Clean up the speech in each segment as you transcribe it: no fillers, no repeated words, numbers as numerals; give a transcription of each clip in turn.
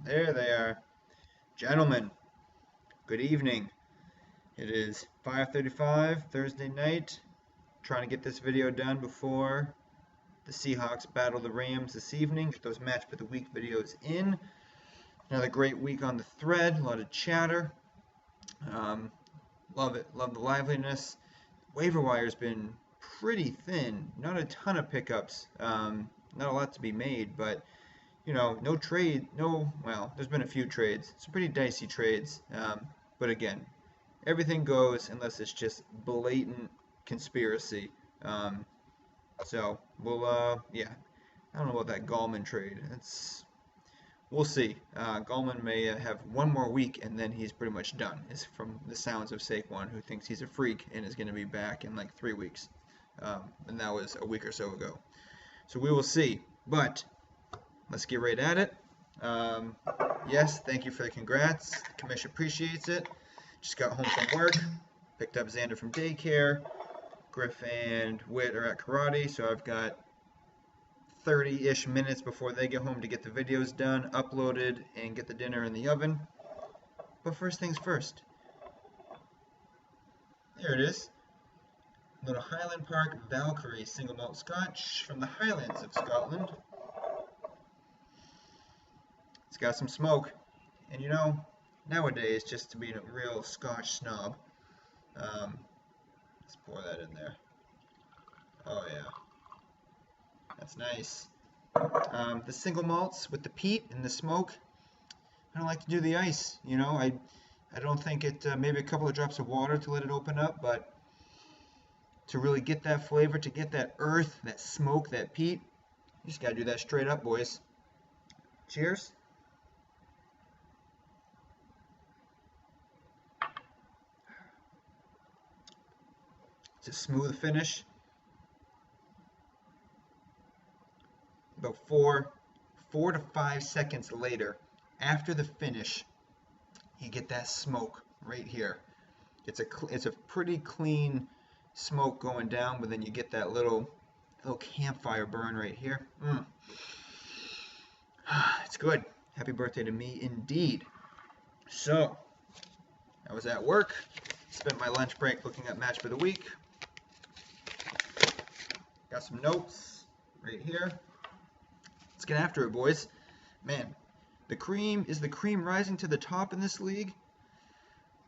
There they are. Gentlemen, good evening. It is 5:35 Thursday night. Trying to get this video done before the Seahawks battle the Rams this evening. Get those match of the week videos in. Another great week on the thread. A lot of chatter. Love it. Love the liveliness. Waiver wire's been pretty thin. Not a ton of pickups. Not a lot to be made, but no trade, well, there's been a few trades, some pretty dicey trades, but again, everything goes unless it's just blatant conspiracy. So yeah, I don't know about that Gallman trade. We'll see. Gallman may have one more week and then he's pretty much done. Is from the sounds of Saquon, who thinks he's a freak and is going to be back in like 3 weeks, and that was a week or so ago. So we will see, but let's get right at it. Yes, thank you for the congrats. The commission appreciates it. Just got home from work, picked up Xander from daycare. Griff and Whit are at karate, so I've got 30-ish minutes before they get home to get the videos done, uploaded, and get the dinner in the oven. But first things first. There it is. Little Highland Park Valkyrie single malt scotch from the Highlands of Scotland. It's got some smoke, and nowadays, just to be a real Scotch snob, let's pour that in there. Oh yeah, that's nice. The single malts with the peat and the smoke, I don't like to do the ice, I don't think it, maybe a couple of drops of water to let it open up, but to really get that flavor, to get that earth, that smoke, that peat, you just gotta do that straight up, boys. Cheers. It's a smooth finish. About four to 5 seconds later, after the finish, you get that smoke right here. It's a pretty clean smoke going down, but then you get that little campfire burn right here. It's good. Happy birthday to me indeed. So, I was at work, spent my lunch break looking at match for the week. Got some notes right here. Let's get after it, boys. Man, the cream rising to the top in this league?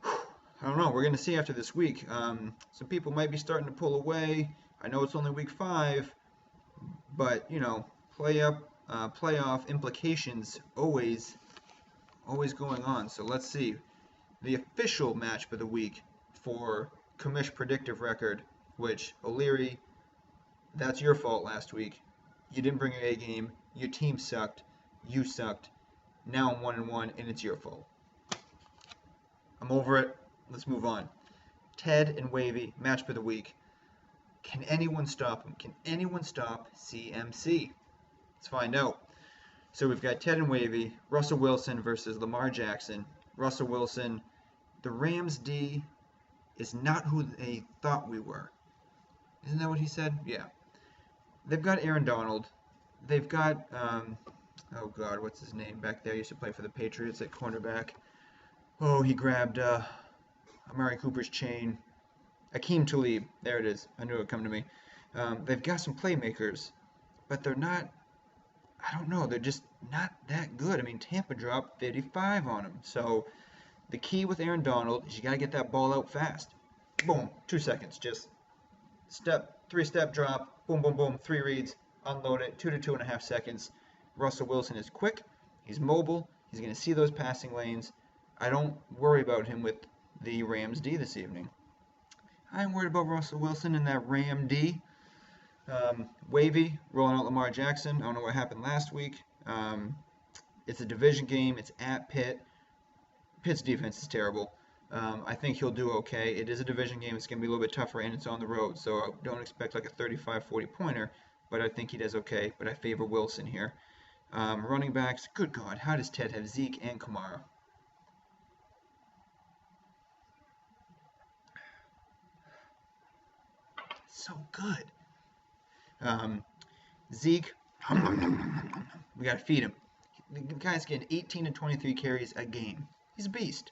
I don't know. We're going to see after this week. Some people might be starting to pull away. I know it's only week 5, but playoff implications always going on. So let's see the official match for the week for commish predictive record, which O'Leary, that's your fault last week. You didn't bring your A game. Your team sucked. You sucked. Now I'm 1-1, and it's your fault. I'm over it. Let's move on. Ted and Wavey, match for the week. Can anyone stop him? Can anyone stop CMC? Let's find out. So we've got Ted and Wavey, Russell Wilson versus Lamar Jackson. Russell Wilson, the Rams D is not who they thought we were. Isn't that what he said? Yeah. They've got Aaron Donald. They've got, oh God, what's his name back there? He used to play for the Patriots at cornerback. Oh, he grabbed Amari Cooper's chain. Akeem Talib. There it is. I knew it would come to me. They've got some playmakers, but they're not, I don't know, they're just not that good. I mean, Tampa dropped 55 on them. So the key with Aaron Donald is you got to get that ball out fast. Boom, 2 seconds. Just 3-step drop, boom, boom, boom, 3 reads, unload it, 2 to 2.5 seconds. Russell Wilson is quick, he's mobile, he's going to see those passing lanes. I don't worry about him with the Rams D this evening. I ain't worried about Russell Wilson in that Ram D. Wavey, rolling out Lamar Jackson. I don't know what happened last week. It's a division game, it's at Pitt. Pitt's defense is terrible. I think he'll do okay. It is a division game. It's going to be a little bit tougher, and it's on the road. So I don't expect like a 35-40 pointer, but I think he does okay. But I favor Wilson here. Running backs, good God, how does Ted have Zeke and Kamara? So good. Zeke, we got to feed him. The guy's getting 18 and 23 carries a game. He's a beast.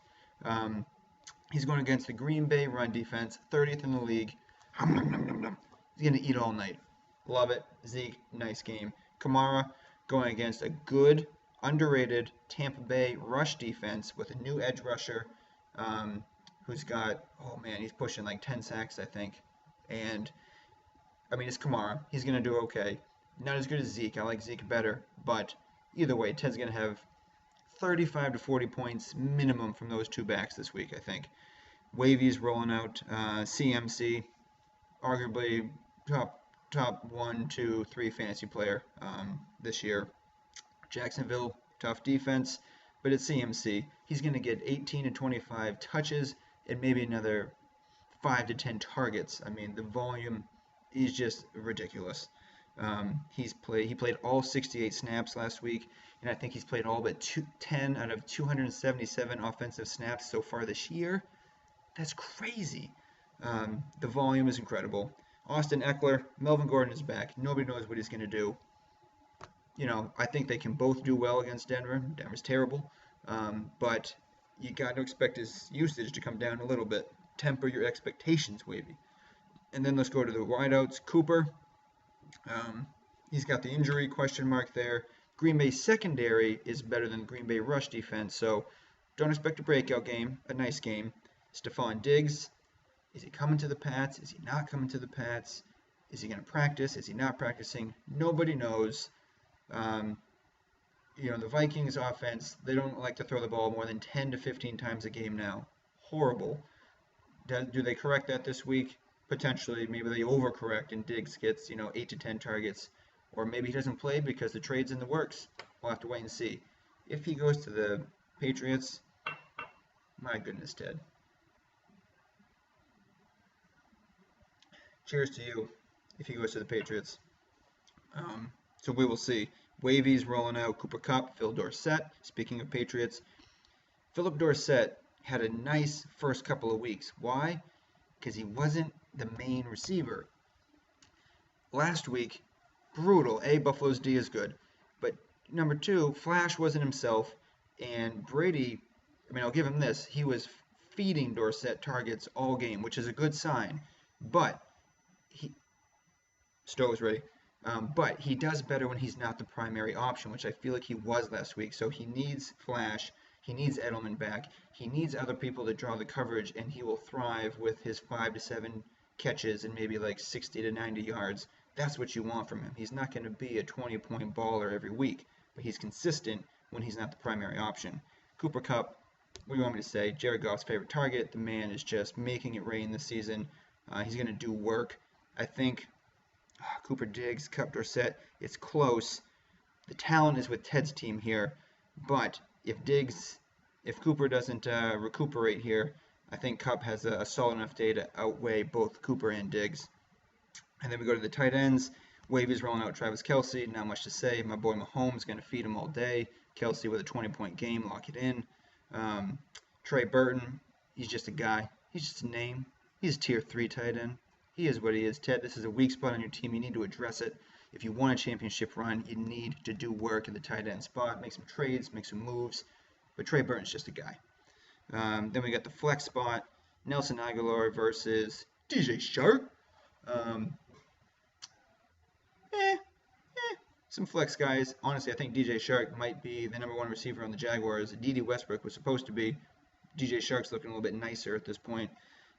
He's going against the Green Bay run defense, 30th in the league. He's going to eat all night. Love it. Zeke, nice game. Kamara going against a good, underrated Tampa Bay rush defense with a new edge rusher who's got, oh man, he's pushing like 10 sacks, I think. And, I mean, it's Kamara. He's going to do okay. Not as good as Zeke. I like Zeke better. But either way, Ted's going to have 35 to 40 points minimum from those two backs this week, I think. Wavey's rolling out. CMC, arguably top 1, 2, 3 fantasy player this year. Jacksonville, tough defense, but it's CMC. He's going to get 18 to 25 touches and maybe another 5 to 10 targets. I mean, the volume is just ridiculous. He played all 68 snaps last week, and I think he's played all but 10 out of 277 offensive snaps so far this year. That's crazy. The volume is incredible. Austin Eckler, Melvin Gordon is back. Nobody knows what he's going to do. You know, I think they can both do well against Denver. Denver's terrible. But you got to expect his usage to come down a little bit. Temper your expectations, Wavey. And then let's go to the wideouts. Cooper, he's got the injury question mark there. Green Bay secondary is better than Green Bay rush defense, so don't expect a breakout game, a nice game. Stephon Diggs, is he coming to the Pats? Is he not coming to the Pats? Is he going to practice? Is he not practicing? Nobody knows. You know, the Vikings offense, they don't like to throw the ball more than 10 to 15 times a game now. Horrible. Do they correct that this week? Potentially. Maybe they overcorrect and Diggs gets, 8 to 10 targets. Or maybe he doesn't play because the trade's in the works. We'll have to wait and see. If he goes to the Patriots, my goodness, Ted. Cheers to you if he goes to the Patriots. So we will see. Wavey's rolling out. Cooper Kupp, Phil Dorsett. Speaking of Patriots, Philip Dorsett had a nice first couple of weeks. Why? Because he wasn't the main receiver. Last week, brutal. Buffalo's D is good. But number 2, Flash wasn't himself. And Brady, I mean, I'll give him this. He was feeding Dorsett targets all game, which is a good sign. But Stowe's ready. But he does better when he's not the primary option, which I feel like he was last week. So he needs Flash. He needs Edelman back. He needs other people to draw the coverage, and he will thrive with his 5 to 7 catches and maybe like 60 to 90 yards. That's what you want from him. He's not going to be a 20-point baller every week, but he's consistent when he's not the primary option. Cooper Kupp, what do you want me to say? Jared Goff's favorite target. The man is just making it rain this season. He's going to do work. I think Cooper Diggs, Kupp, Dorsett, it's close. The talent is with Ted's team here, but if Cooper doesn't recuperate here, I think Kupp has a solid enough day to outweigh both Cooper and Diggs. And then we go to the tight ends. Wavey's rolling out Travis Kelce. Not much to say. My boy Mahomes is going to feed him all day. Kelce with a 20-point game. Lock it in. Trey Burton, he's just a guy. He's just a name. He's a tier 3 tight end. He is what he is. Ted, this is a weak spot on your team. You need to address it. If you want a championship run, you need to do work in the tight end spot. Make some trades, make some moves. But Trey Burton's just a guy. Then we got the flex spot. Nelson Aguilar versus DJ Shark. Some flex guys. Honestly, I think DJ Shark might be the number 1 receiver on the Jaguars. D.D. Westbrook was supposed to be. DJ Shark's looking a little bit nicer at this point.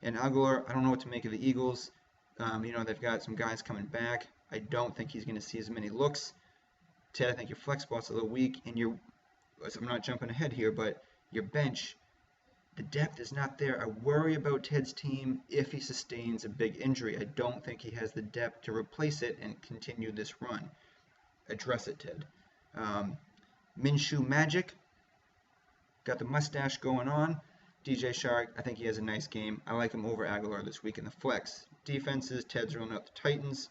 And Aguilar, I don't know what to make of the Eagles. They've got some guys coming back. I don't think he's going to see as many looks. Ted, I think your flex spot's a little weak, and I'm not jumping ahead here, but your bench, the depth is not there. I worry about Ted's team if he sustains a big injury. I don't think he has the depth to replace it and continue this run. Address it, Ted. Minshew Magic, got the mustache going on. DJ Shark, I think he has a nice game. I like him over Aguilar this week in the flex. Defenses, Ted's rolling out the Titans,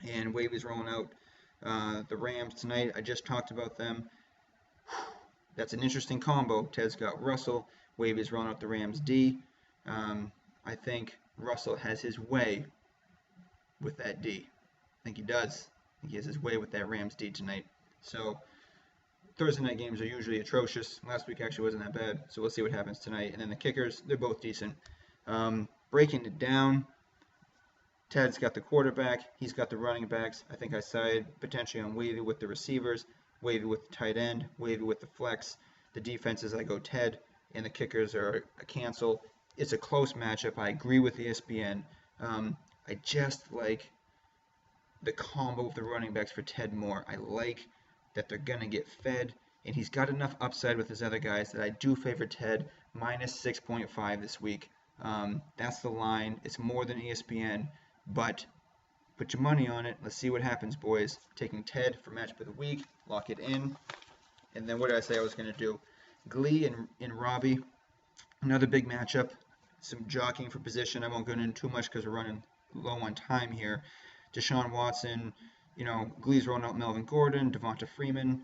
and Wavey's rolling out the Rams tonight. I just talked about them. That's an interesting combo. Ted's got Russell. Wavey's rolling out the Rams D. I think Russell has his way with that D. I think he does. I think he has his way with that Rams D tonight. So Thursday night games are usually atrocious. Last week actually wasn't that bad, so we'll see what happens tonight. And then the kickers, they're both decent. Breaking it down, Ted's got the quarterback. He's got the running backs. I think I side potentially on Wavey with the receivers, Wavey with the tight end, Wavey with the flex. The defenses, I go Ted, and the kickers are a cancel. It's a close matchup. I agree with ESPN. I just like the combo with the running backs for Ted more. I like that they're going to get fed, and he's got enough upside with his other guys that I do favor Ted minus 6.5 this week. That's the line. It's more than ESPN, but put your money on it. Let's see what happens, boys. Taking Ted for matchup of the week. Lock it in. And then what did I say I was going to do? Glee and Robby. Another big matchup. Some jockeying for position. I won't go into too much because we're running low on time here. Deshaun Watson, Glee's rolling out Melvin Gordon, Devonta Freeman.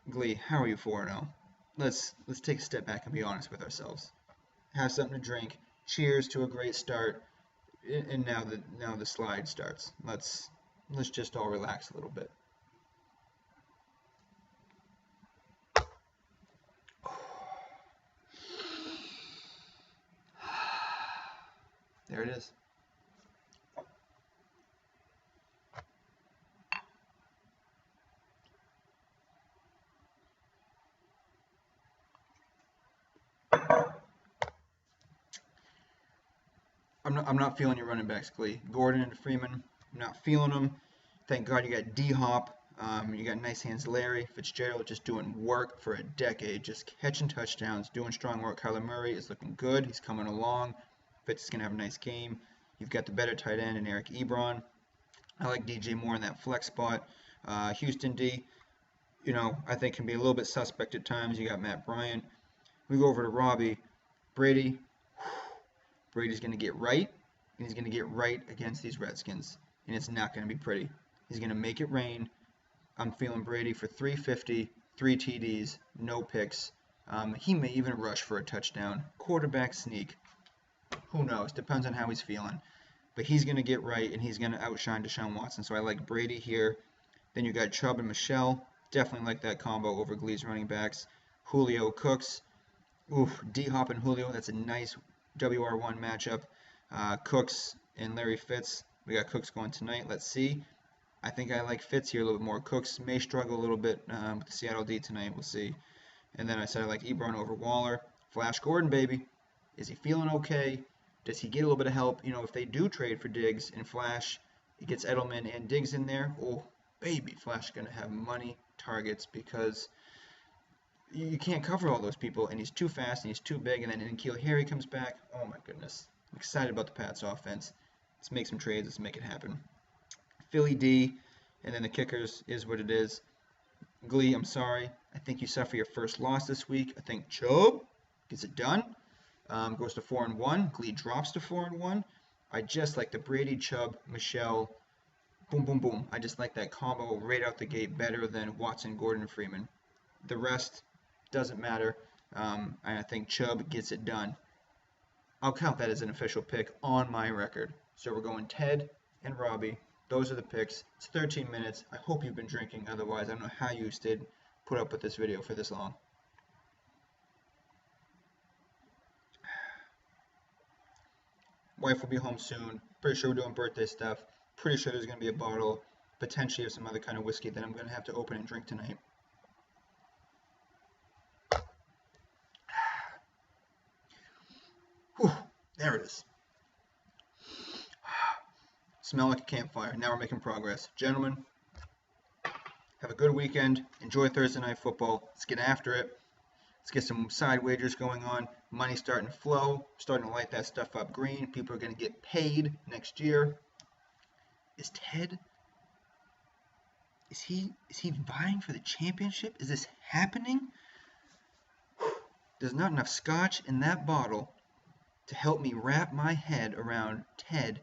Glee, how are you 4-0? Let's take a step back and be honest with ourselves. Have something to drink. Cheers to a great start. And now the slide starts. Let's just all relax a little bit. There it is. I'm not feeling your running backs, Glee. Gordon and Freeman, I'm not feeling them. Thank God you got D-Hop. You got nice hands Larry. Fitzgerald just doing work for a decade, just catching touchdowns, doing strong work. Kyler Murray is looking good. He's coming along. Fitz is going to have a nice game. You've got the better tight end in Eric Ebron. I like DJ Moore in that flex spot. Houston D, I think can be a little bit suspect at times. You got Matt Bryant. We go over to Robby. Brady's going to get right, and he's going to get right against these Redskins, and it's not going to be pretty. He's going to make it rain. I'm feeling Brady for 350, 3 TDs, no picks. He may even rush for a touchdown. Quarterback sneak. Who knows? Depends on how he's feeling. But he's going to get right, and he's going to outshine Deshaun Watson. So I like Brady here. Then you got Chubb and Michelle. Definitely like that combo over Glee's running backs. Julio Cooks. Oof, D-Hop and Julio. That's a nice WR1 matchup. Cooks and Larry Fitz. We got Cooks going tonight. Let's see. I think I like Fitz here a little bit more. Cooks may struggle a little bit with the Seattle D tonight. We'll see. And then I said I like Ebron over Waller. Flash Gordon, baby. Is he feeling okay? Does he get a little bit of help? If they do trade for Diggs and Flash, it gets Edelman and Diggs in there. Oh, baby. Flash is going to have money targets because you can't cover all those people, and he's too fast and he's too big. And then N'Keal Harry comes back. Oh, my goodness. I'm excited about the Pats offense. Let's make some trades. Let's make it happen. Philly D, and then the kickers is what it is. Glee, I'm sorry. I think you suffer your first loss this week. I think Chubb gets it done. Goes to 4-1. Glee drops to 4-1. I just like the Brady, Chubb, Michelle. Boom, boom, boom. I just like that combo right out the gate better than Watson, Gordon, and Freeman. The rest doesn't matter. And I think Chubb gets it done. I'll count that as an official pick on my record. So we're going Ted and Robby. Those are the picks. It's 13 minutes. I hope you've been drinking. Otherwise, I don't know how you stayed put up with this video for this long. Wife will be home soon. Pretty sure we're doing birthday stuff. Pretty sure there's going to be a bottle, potentially of some other kind of whiskey that I'm going to have to open and drink tonight. Whew, there it is. Smell like a campfire. Now we're making progress. Gentlemen, have a good weekend. Enjoy Thursday night football. Let's get after it. Let's get some side wagers going on. Money starting to flow. Starting to light that stuff up green. People are going to get paid next year. Is Ted? Is he vying for the championship? Is this happening? There's not enough scotch in that bottle to help me wrap my head around Ted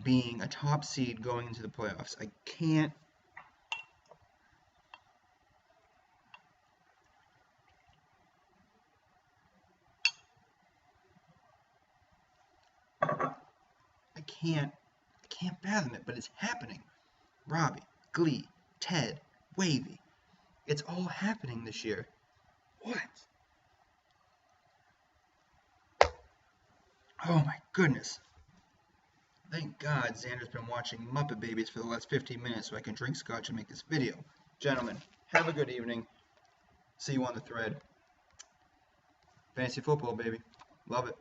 being a top seed going into the playoffs. I can't. I can't fathom it, but it's happening. Robby, Glee, Ted, Wavey. It's all happening this year. What? Oh my goodness. Thank God Xander's been watching Muppet Babies for the last 15 minutes so I can drink scotch and make this video. Gentlemen, have a good evening. See you on the thread. Fantasy football, baby. Love it.